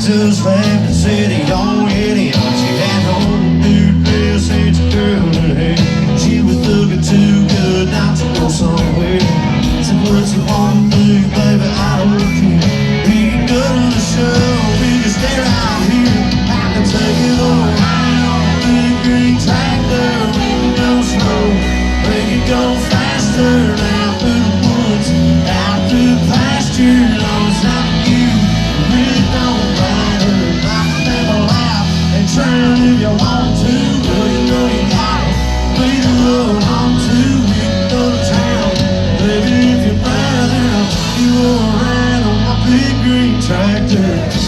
just left the city already. She had no new dress and she curled her hair. She was looking too good not to go somewhere. Said, what you want to do, baby, I don't care. We can go to the show, we can stay right here. I can take it all around, big green tractor. We can go slow, we can go faster. Down through the woods, out through the pasture. No, it's not you, it really don't matter. I can live a life and drown if you want to. Well, you know you got it, lead the road on to. We can go to town, baby, if you're bad enough. You will ride on my big green tractor.